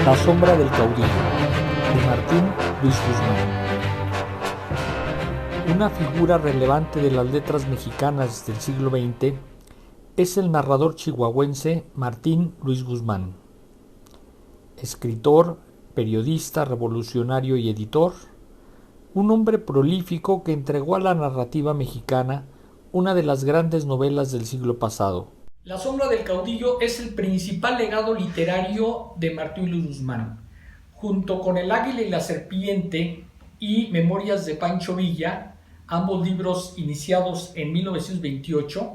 La sombra del caudillo, de Martín Luis Guzmán. Una figura relevante de las letras mexicanas del siglo XX es el narrador chihuahuense Martín Luis Guzmán. Escritor, periodista, revolucionario y editor, un hombre prolífico que entregó a la narrativa mexicana una de las grandes novelas del siglo pasado. La sombra del caudillo es el principal legado literario de Martín Luis Guzmán. Junto con El águila y la serpiente y Memorias de Pancho Villa, ambos libros iniciados en 1928,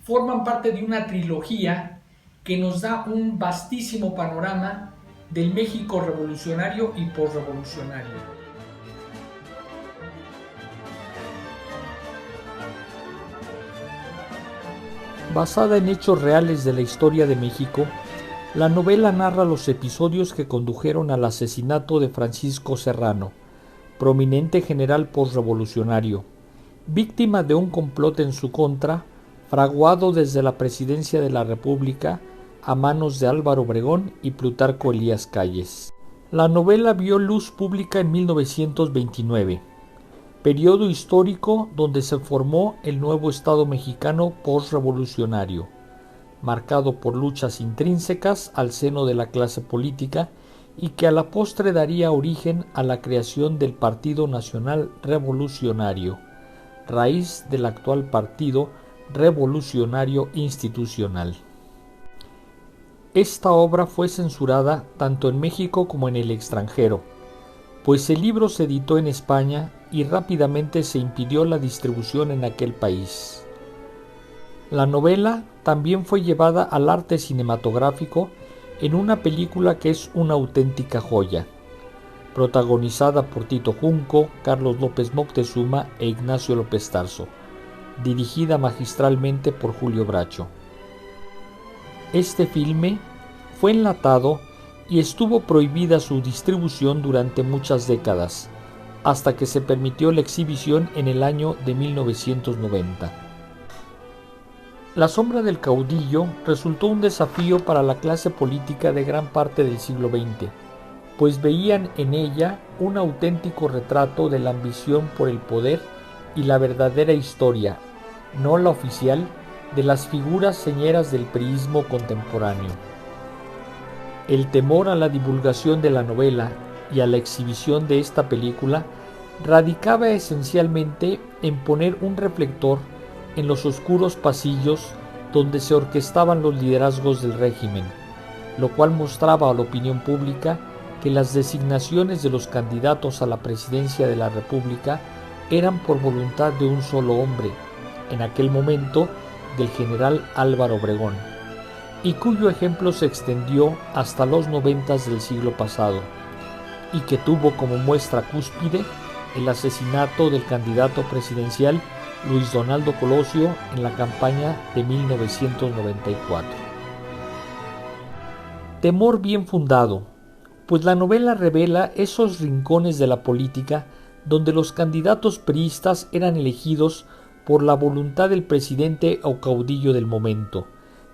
forman parte de una trilogía que nos da un vastísimo panorama del México revolucionario y posrevolucionario. Basada en hechos reales de la historia de México, la novela narra los episodios que condujeron al asesinato de Francisco Serrano, prominente general posrevolucionario, víctima de un complot en su contra, fraguado desde la presidencia de la República a manos de Álvaro Obregón y Plutarco Elías Calles. La novela vio luz pública en 1929. Periodo histórico donde se formó el nuevo Estado mexicano postrevolucionario, marcado por luchas intrínsecas al seno de la clase política y que a la postre daría origen a la creación del Partido Nacional Revolucionario, raíz del actual Partido Revolucionario Institucional. Esta obra fue censurada tanto en México como en el extranjero, pues el libro se editó en España y rápidamente se impidió la distribución en aquel país. La novela también fue llevada al arte cinematográfico en una película que es una auténtica joya, protagonizada por Tito Junco, Carlos López Moctezuma e Ignacio López Tarso, dirigida magistralmente por Julio Bracho. Este filme fue enlatado y estuvo prohibida su distribución durante muchas décadas, hasta que se permitió la exhibición en el año de 1990. La sombra del caudillo resultó un desafío para la clase política de gran parte del siglo XX, pues veían en ella un auténtico retrato de la ambición por el poder y la verdadera historia, no la oficial, de las figuras señeras del priismo contemporáneo. El temor a la divulgación de la novela y a la exhibición de esta película radicaba esencialmente en poner un reflector en los oscuros pasillos donde se orquestaban los liderazgos del régimen, lo cual mostraba a la opinión pública que las designaciones de los candidatos a la presidencia de la República eran por voluntad de un solo hombre, en aquel momento del general Álvaro Obregón, y cuyo ejemplo se extendió hasta los 90 del siglo pasado, y que tuvo como muestra cúspide el asesinato del candidato presidencial Luis Donaldo Colosio en la campaña de 1994. Temor bien fundado, pues la novela revela esos rincones de la política donde los candidatos priistas eran elegidos por la voluntad del presidente o caudillo del momento,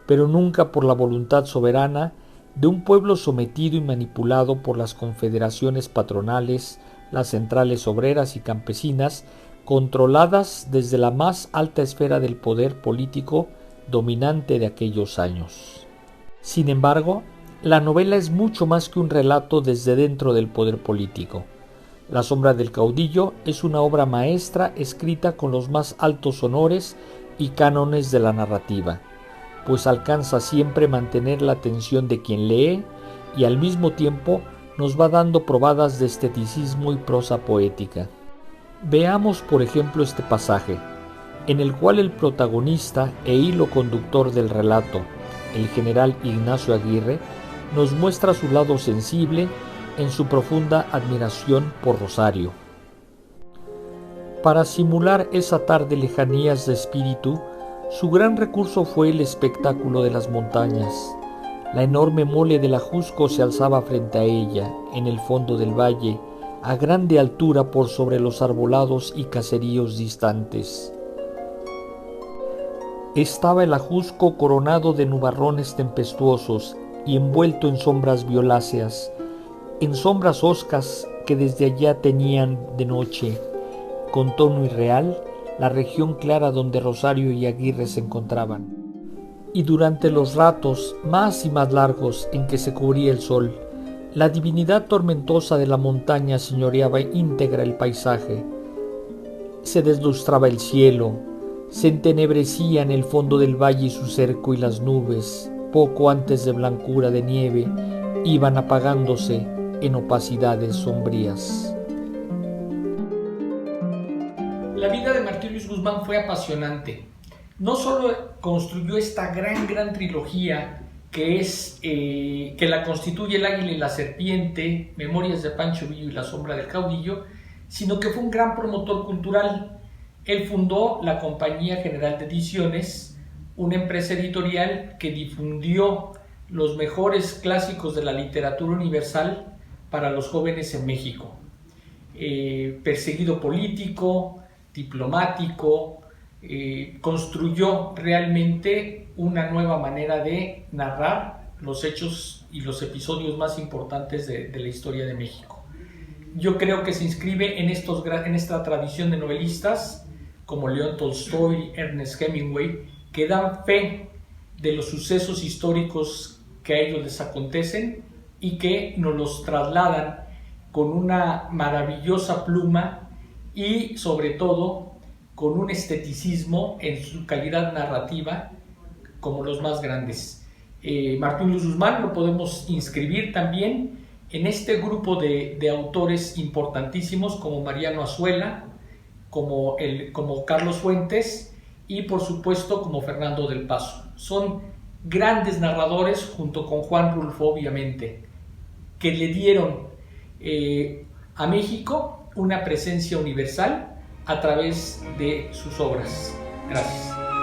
pero nunca por la voluntad soberana de un pueblo sometido y manipulado por las confederaciones patronales, las centrales obreras y campesinas, controladas desde la más alta esfera del poder político dominante de aquellos años. Sin embargo, la novela es mucho más que un relato desde dentro del poder político. La sombra del caudillo es una obra maestra escrita con los más altos honores y cánones de la narrativa, pues alcanza siempre mantener la atención de quien lee y al mismo tiempo nos va dando probadas de esteticismo y prosa poética. Veamos por ejemplo este pasaje, en el cual el protagonista e hilo conductor del relato, el general Ignacio Aguirre, nos muestra su lado sensible en su profunda admiración por Rosario. Para simular esa tarde lejanías de espíritu, su gran recurso fue el espectáculo de las montañas. La enorme mole del Ajusco se alzaba frente a ella, en el fondo del valle, a grande altura por sobre los arbolados y caseríos distantes. Estaba el Ajusco coronado de nubarrones tempestuosos, y envuelto en sombras violáceas, en sombras hoscas que desde allá tenían de noche, con tono irreal, la región clara donde Rosario y Aguirre se encontraban. Y durante los ratos más y más largos en que se cubría el sol, la divinidad tormentosa de la montaña señoreaba íntegra el paisaje. Se deslustraba el cielo, se entenebrecía en el fondo del valle su cerco y las nubes, poco antes de blancura de nieve, iban apagándose en opacidades sombrías. La vida de Martín Luis Guzmán fue apasionante. No solo construyó esta gran trilogía que la constituye El águila y la serpiente, Memorias de Pancho Villa y La sombra del caudillo, sino que fue un gran promotor cultural. Él fundó la Compañía General de Ediciones, una empresa editorial que difundió los mejores clásicos de la literatura universal para los jóvenes en México. Perseguido político, diplomático, construyó realmente una nueva manera de narrar los hechos y los episodios más importantes de la historia de México. Yo creo que se inscribe en esta tradición de novelistas como León Tolstoy, Ernest Hemingway, que dan fe de los sucesos históricos que a ellos les acontecen y que nos los trasladan con una maravillosa pluma y sobre todo con un esteticismo en su calidad narrativa como los más grandes. Martín Luis Guzmán lo podemos inscribir también en este grupo de autores importantísimos como Mariano Azuela, como Carlos Fuentes y por supuesto como Fernando del Paso. Son grandes narradores junto con Juan Rulfo, obviamente, que le dieron a México una presencia universal a través de sus obras. Gracias.